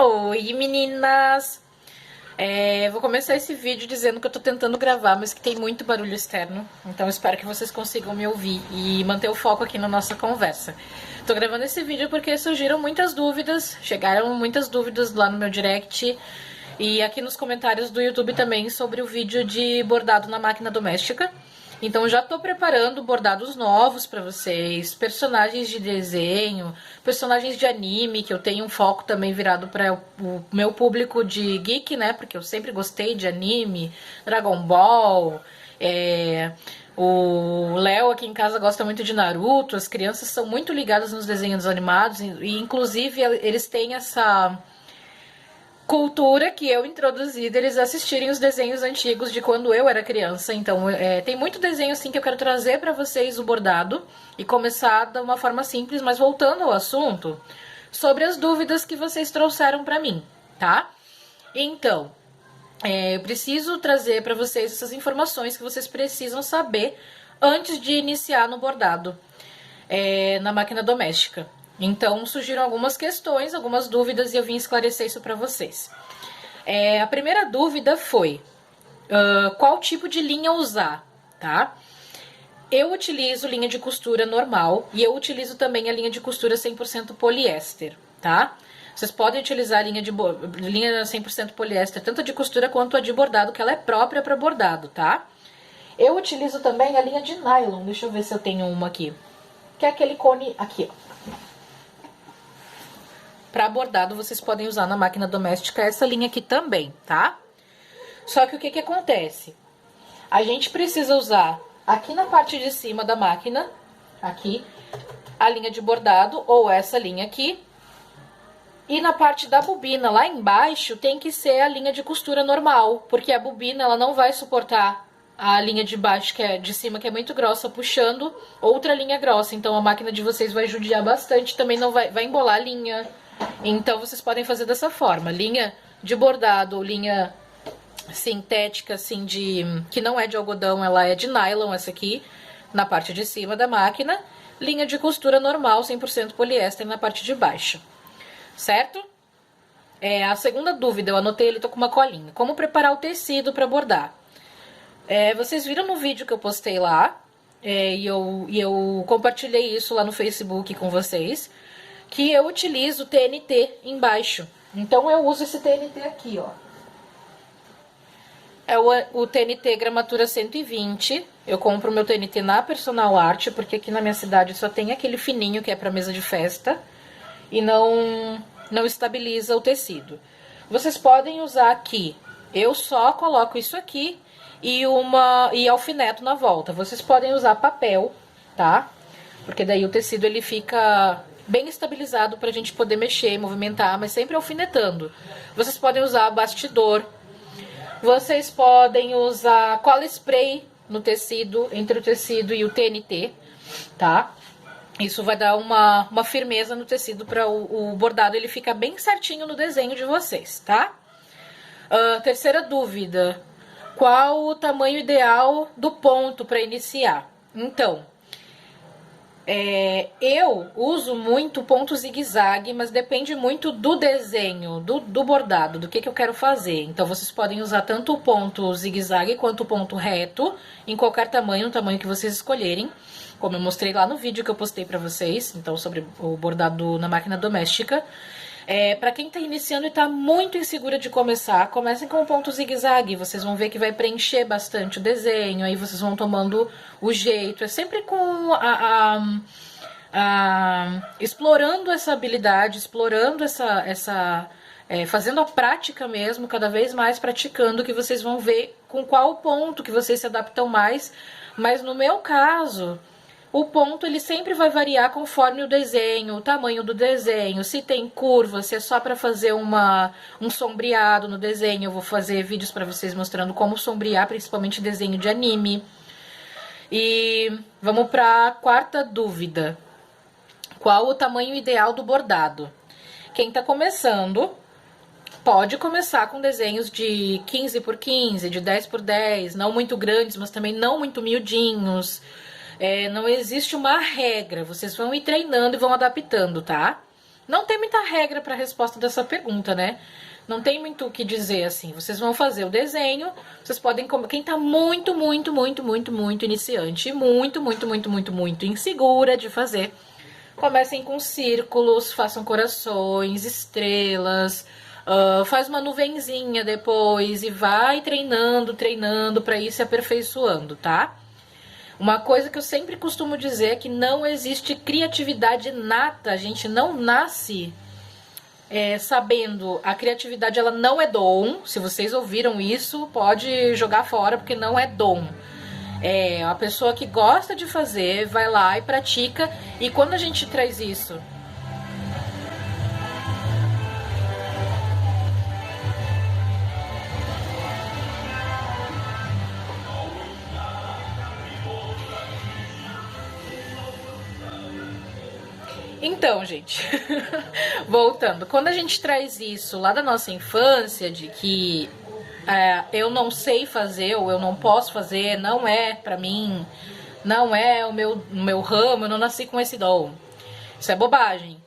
Oi, meninas! Vou começar esse vídeo dizendo que eu tô tentando gravar, mas que tem muito barulho externo. Então espero que vocês consigam me ouvir e manter o foco aqui na nossa conversa. Tô gravando esse vídeo porque surgiram muitas dúvidas, chegaram muitas dúvidas lá no meu direct e aqui nos comentários do YouTube também sobre o vídeo de bordado na máquina doméstica. Então já tô preparando bordados novos pra vocês, personagens de desenho, personagens de anime, que eu tenho um foco também virado para o meu público de geek, né? Porque eu sempre gostei de anime, Dragon Ball, o Léo aqui em casa gosta muito de Naruto, as crianças são muito ligadas nos desenhos animados e inclusive eles têm essa cultura que eu introduzi deles assistirem os desenhos antigos de quando eu era criança. Então, tem muito desenho assim que eu quero trazer pra vocês o bordado e começar de uma forma simples, mas voltando ao assunto, sobre as dúvidas que vocês trouxeram pra mim, tá? Então, eu preciso trazer pra vocês essas informações que vocês precisam saber antes de iniciar no bordado na máquina doméstica. Então, surgiram algumas questões, algumas dúvidas e eu vim esclarecer isso pra vocês. A primeira dúvida foi qual tipo de linha usar, tá? Eu utilizo linha de costura normal e eu utilizo também a linha de costura 100% poliéster, tá? Vocês podem utilizar a linha 100% poliéster, tanto a de costura quanto a de bordado, que ela é própria para bordado, tá? Eu utilizo também a linha de nylon, deixa eu ver se eu tenho uma aqui, que é aquele cone aqui, ó. Para bordado, vocês podem usar na máquina doméstica essa linha aqui também, tá? Só que o que acontece? A gente precisa usar aqui na parte de cima da máquina, aqui, a linha de bordado, ou essa linha aqui. E na parte da bobina, lá embaixo, tem que ser a linha de costura normal, porque a bobina, ela não vai suportar a linha de baixo, que é de cima, que é muito grossa, puxando outra linha grossa. Então, a máquina de vocês vai judiar bastante, também não vai embolar a linha. Então, vocês podem fazer dessa forma, linha de bordado ou linha sintética, assim, que não é de algodão, ela é de nylon, essa aqui, na parte de cima da máquina, linha de costura normal, 100% poliéster na parte de baixo, certo? A segunda dúvida, eu anotei ali, tô com uma colinha, como preparar o tecido para bordar? Vocês viram no vídeo que eu postei lá, e eu compartilhei isso lá no Facebook com vocês, que eu utilizo TNT embaixo. Então, eu uso esse TNT aqui, ó. É o TNT gramatura 120. Eu compro o meu TNT na Personal Art, porque aqui na minha cidade só tem aquele fininho que é para mesa de festa. E não estabiliza o tecido. Vocês podem usar aqui. Eu só coloco isso aqui e alfineto na volta. Vocês podem usar papel, tá? Porque daí o tecido ele fica bem estabilizado pra gente poder mexer, movimentar, mas sempre alfinetando. Vocês podem usar bastidor. Vocês podem usar cola spray no tecido, entre o tecido e o TNT, tá? Isso vai dar uma firmeza no tecido para o bordado ele ficar bem certinho no desenho de vocês, tá? Terceira dúvida, qual o tamanho ideal do ponto para iniciar? Então, eu uso muito ponto zigue-zague, mas depende muito do desenho, do bordado, do que eu quero fazer. Então, vocês podem usar tanto o ponto zigue-zague quanto o ponto reto, em qualquer tamanho, o tamanho que vocês escolherem. Como eu mostrei lá no vídeo que eu postei pra vocês, então, sobre o bordado na máquina doméstica. Pra quem tá iniciando e tá muito insegura de começar, comecem com o ponto zigue-zague. Vocês vão ver que vai preencher bastante o desenho, aí vocês vão tomando o jeito. É sempre com explorando essa habilidade, explorando fazendo a prática mesmo, cada vez mais praticando, que vocês vão ver com qual ponto que vocês se adaptam mais. Mas no meu caso, o ponto ele sempre vai variar conforme o desenho, o tamanho do desenho, se tem curva, se é só para fazer um sombreado no desenho. Eu vou fazer vídeos para vocês mostrando como sombrear, principalmente desenho de anime. E vamos para a quarta dúvida. Qual o tamanho ideal do bordado? Quem está começando pode começar com desenhos de 15 por 15, de 10 por 10, não muito grandes, mas também não muito miudinhos. Não existe uma regra, vocês vão ir treinando e vão adaptando, tá? Não tem muita regra para a resposta dessa pergunta, né? Não tem muito o que dizer assim. Vocês vão fazer o desenho, vocês podem... Quem tá muito iniciante, muito insegura de fazer, comecem com círculos, façam corações, estrelas, faz uma nuvenzinha depois e vai treinando para ir se aperfeiçoando, tá? Uma coisa que eu sempre costumo dizer é que não existe criatividade nata, a gente não nasce sabendo. A criatividade, ela não é dom. Se vocês ouviram isso, pode jogar fora, porque não é dom. É a pessoa que gosta de fazer, vai lá e pratica. E quando a gente traz isso... Então, gente, voltando, quando a gente traz isso lá da nossa infância, de que eu não sei fazer ou eu não posso fazer, não é pra mim, não é o meu ramo, eu não nasci com esse dom. Isso é bobagem.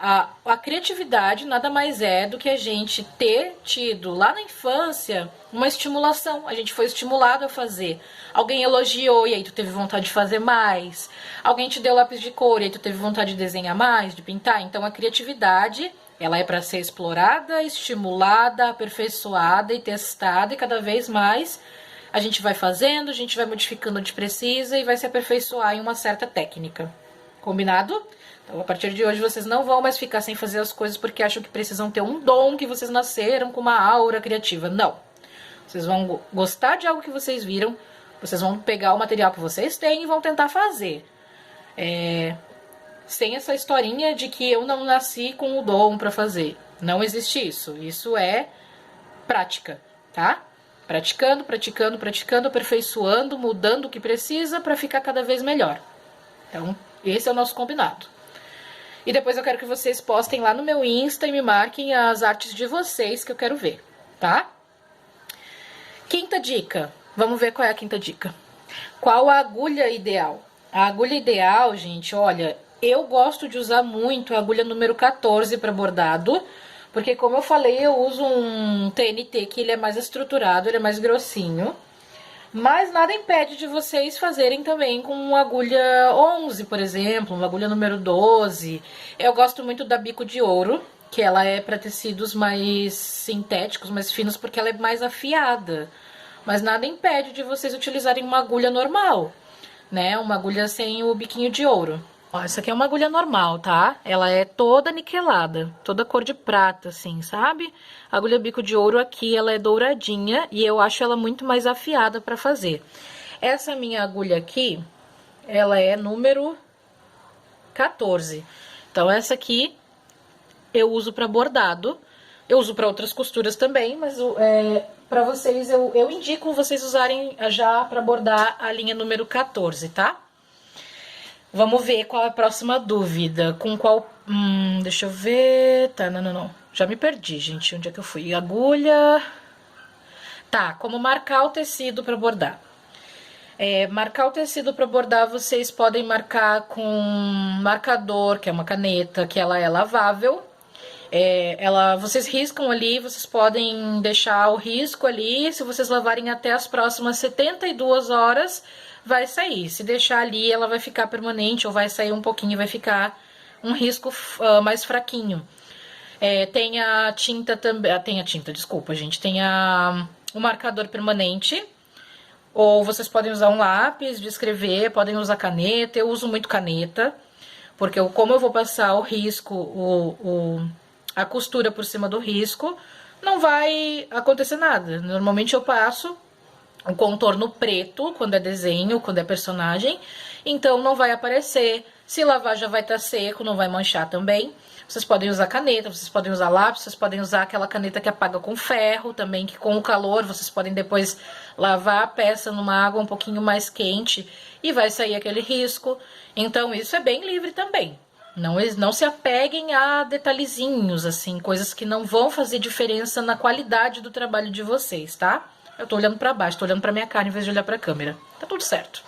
A criatividade nada mais é do que a gente ter tido lá na infância uma estimulação. A gente foi estimulado a fazer. Alguém elogiou e aí tu teve vontade de fazer mais. Alguém te deu lápis de cor e aí tu teve vontade de desenhar mais, de pintar. Então a criatividade, ela é para ser explorada, estimulada, aperfeiçoada e testada, e cada vez mais a gente vai fazendo, a gente vai modificando onde precisa e vai se aperfeiçoar em uma certa técnica. Combinado? Então, a partir de hoje, vocês não vão mais ficar sem fazer as coisas porque acham que precisam ter um dom, que vocês nasceram com uma aura criativa. Não. Vocês vão gostar de algo que vocês viram, vocês vão pegar o material que vocês têm e vão tentar fazer. Sem essa historinha de que eu não nasci com o dom pra fazer. Não existe isso. Isso é prática, tá? Praticando, aperfeiçoando, mudando o que precisa pra ficar cada vez melhor. Então, esse é o nosso combinado. E depois eu quero que vocês postem lá no meu Insta e me marquem as artes de vocês que eu quero ver, tá? Quinta dica. Vamos ver qual é a quinta dica. Qual a agulha ideal? A agulha ideal, gente, olha, eu gosto de usar muito a agulha número 14 para bordado, porque como eu falei, eu uso um TNT que ele é mais estruturado, ele é mais grossinho. Mas nada impede de vocês fazerem também com uma agulha 11, por exemplo, uma agulha número 12. Eu gosto muito da Bico de Ouro, que ela é para tecidos mais sintéticos, mais finos, porque ela é mais afiada. Mas nada impede de vocês utilizarem uma agulha normal, né? Uma agulha sem o biquinho de ouro. Ó, essa aqui é uma agulha normal, tá? Ela é toda niquelada, toda cor de prata, assim, sabe? A agulha bico de ouro aqui, ela é douradinha e eu acho ela muito mais afiada pra fazer. Essa minha agulha aqui, ela é número 14. Então, essa aqui eu uso pra bordado. Eu uso pra outras costuras também, mas pra vocês, eu indico vocês usarem já pra bordar a linha número 14, tá? Vamos ver qual é a próxima dúvida. Com qual... deixa eu ver... Tá, não. Já me perdi, gente. Onde é que eu fui? Agulha... Tá, como marcar o tecido para bordar. Marcar o tecido para bordar, vocês podem marcar com marcador, que é uma caneta, que ela é lavável. Vocês riscam ali, vocês podem deixar o risco ali. Se vocês lavarem até as próximas 72 horas... vai sair. Se deixar ali, ela vai ficar permanente ou vai sair um pouquinho e vai ficar um risco mais fraquinho. Tem a tinta também... tem a tinta, desculpa, gente. Tem o marcador permanente. Ou vocês podem usar um lápis de escrever, podem usar caneta. Eu uso muito caneta, porque como eu vou passar o risco, a costura por cima do risco, não vai acontecer nada. Normalmente eu passo o contorno preto, quando é desenho, quando é personagem, então não vai aparecer. Se lavar já vai estar seco, não vai manchar também. Vocês podem usar caneta, vocês podem usar lápis, vocês podem usar aquela caneta que apaga com ferro também, que com o calor vocês podem depois lavar a peça numa água um pouquinho mais quente e vai sair aquele risco. Então isso é bem livre também. Não se apeguem a detalhezinhos, assim, coisas que não vão fazer diferença na qualidade do trabalho de vocês, tá? Eu tô olhando pra baixo, tô olhando pra minha cara em vez de olhar pra câmera. Tá tudo certo.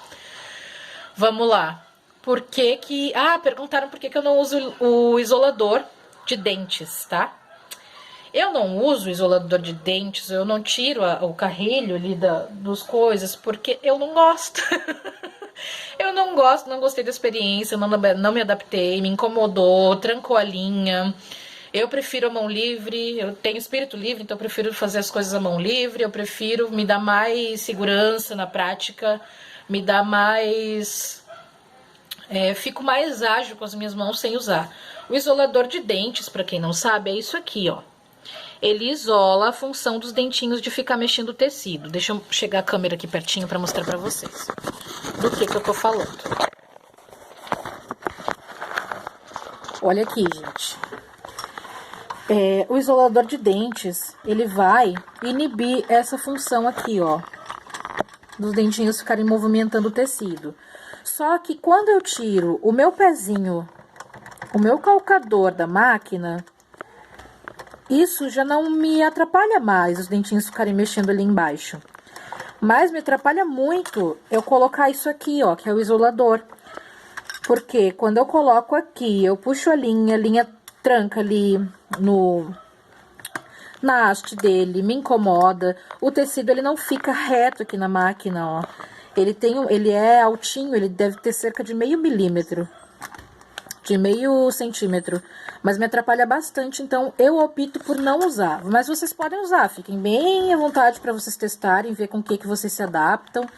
Vamos lá. Por que que... perguntaram por que que eu não uso o isolador de dentes, tá? Eu não uso isolador de dentes, eu não tiro o carrilho ali dos coisas, porque eu não gosto. Eu não gosto, não gostei da experiência, não me adaptei, me incomodou, trancou a linha. Eu prefiro a mão livre, eu tenho espírito livre, então eu prefiro fazer as coisas à mão livre, eu prefiro me dar mais segurança na prática, me dá mais... fico mais ágil com as minhas mãos sem usar. O isolador de dentes, pra quem não sabe, é isso aqui, ó. Ele isola a função dos dentinhos de ficar mexendo o tecido. Deixa eu chegar a câmera aqui pertinho pra mostrar pra vocês do que eu tô falando. Olha aqui, gente. O isolador de dentes, ele vai inibir essa função aqui, ó, dos dentinhos ficarem movimentando o tecido. Só que quando eu tiro o meu pezinho, o meu calcador da máquina, isso já não me atrapalha mais os dentinhos ficarem mexendo ali embaixo. Mas me atrapalha muito eu colocar isso aqui, ó, que é o isolador. Porque quando eu coloco aqui, eu puxo a linha tranca ali na haste dele, me incomoda. O tecido, ele não fica reto aqui na máquina, ó. Ele é altinho, ele deve ter cerca de meio milímetro, de meio centímetro, mas me atrapalha bastante, então eu opto por não usar. Mas vocês podem usar, fiquem bem à vontade para vocês testarem, ver com o que vocês se adaptam.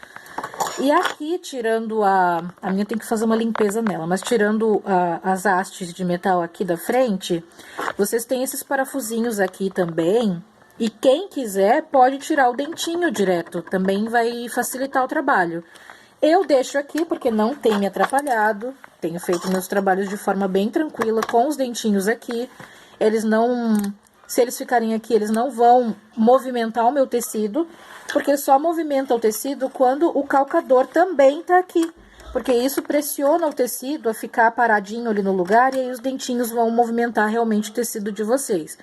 E aqui, tirando a minha tem que fazer uma limpeza nela, mas tirando as hastes de metal aqui da frente, vocês têm esses parafusinhos aqui também. E quem quiser pode tirar o dentinho direto, também vai facilitar o trabalho. Eu deixo aqui porque não tem me atrapalhado, tenho feito meus trabalhos de forma bem tranquila, com os dentinhos aqui. Eles não... Se eles ficarem aqui, eles não vão movimentar o meu tecido, porque só movimenta o tecido quando o calcador também tá aqui. Porque isso pressiona o tecido a ficar paradinho ali no lugar e aí os dentinhos vão movimentar realmente o tecido de vocês.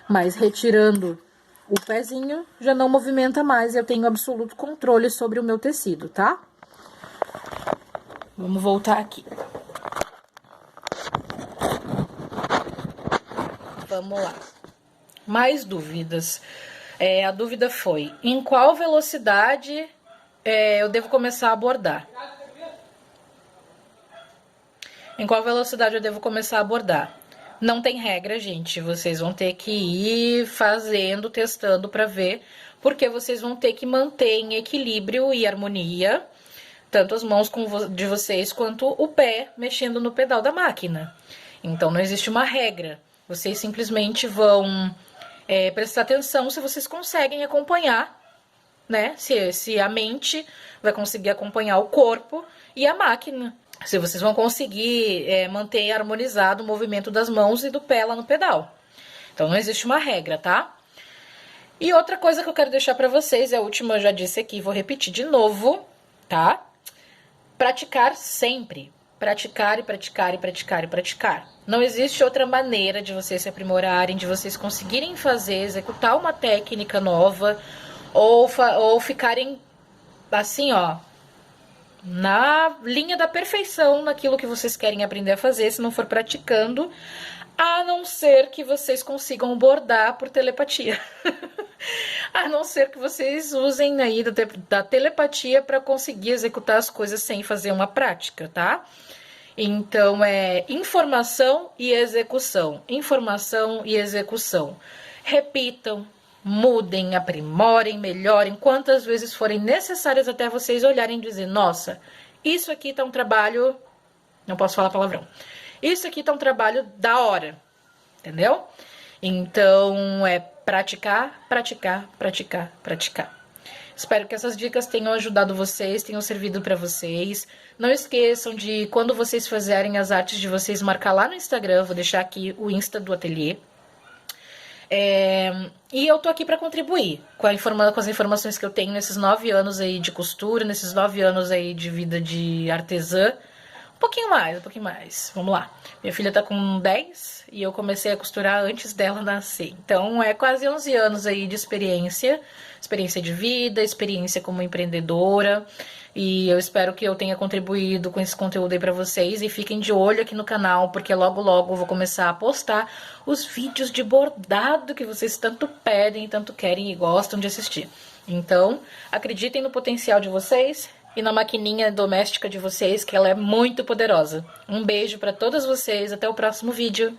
Mas retirando o pezinho, já não movimenta mais e eu tenho absoluto controle sobre o meu tecido, tá? Vamos voltar aqui. Vamos lá. Mais dúvidas. A dúvida foi, em qual velocidade eu devo começar a bordar? Em qual velocidade eu devo começar a bordar? Não tem regra, gente. Vocês vão ter que ir fazendo, testando para ver, porque vocês vão ter que manter em equilíbrio e harmonia, tanto as mãos de vocês quanto o pé mexendo no pedal da máquina. Então, não existe uma regra. Vocês simplesmente vão prestar atenção se vocês conseguem acompanhar, né? Se a mente vai conseguir acompanhar o corpo e a máquina. Se vocês vão conseguir manter harmonizado o movimento das mãos e do pé lá no pedal. Então, não existe uma regra, tá? E outra coisa que eu quero deixar pra vocês, a última eu já disse aqui, vou repetir de novo, tá? Praticar sempre. Praticar e praticar e praticar e praticar. Não existe outra maneira de vocês se aprimorarem, de vocês conseguirem fazer, executar uma técnica nova, ou ficarem assim, ó, na linha da perfeição naquilo que vocês querem aprender a fazer, se não for praticando, a não ser que vocês consigam bordar por telepatia. A não ser que vocês usem aí da telepatia para conseguir executar as coisas sem fazer uma prática, tá? Então, é informação e execução. Informação e execução. Repitam, mudem, aprimorem, melhorem, quantas vezes forem necessárias até vocês olharem e dizer, nossa, isso aqui tá um trabalho... Não posso falar palavrão. Isso aqui tá um trabalho da hora, entendeu? Então, é praticar, praticar, praticar, praticar. Espero que essas dicas tenham ajudado vocês, tenham servido para vocês. Não esqueçam de, quando vocês fizerem as artes de vocês, marcar lá no Instagram. Vou deixar aqui o Insta do ateliê. E eu tô aqui para contribuir com as informações que eu tenho nesses 9 anos aí de costura, nesses 9 anos aí de vida de artesã. Um pouquinho mais. Vamos lá. Minha filha tá com 10 e eu comecei a costurar antes dela nascer. Então, é quase 11 anos aí de experiência de vida, experiência como empreendedora. E eu espero que eu tenha contribuído com esse conteúdo aí pra vocês. E fiquem de olho aqui no canal, porque logo logo eu vou começar a postar os vídeos de bordado que vocês tanto pedem, tanto querem e gostam de assistir. Então, acreditem no potencial de vocês e na maquininha doméstica de vocês, que ela é muito poderosa. Um beijo pra todas vocês, até o próximo vídeo.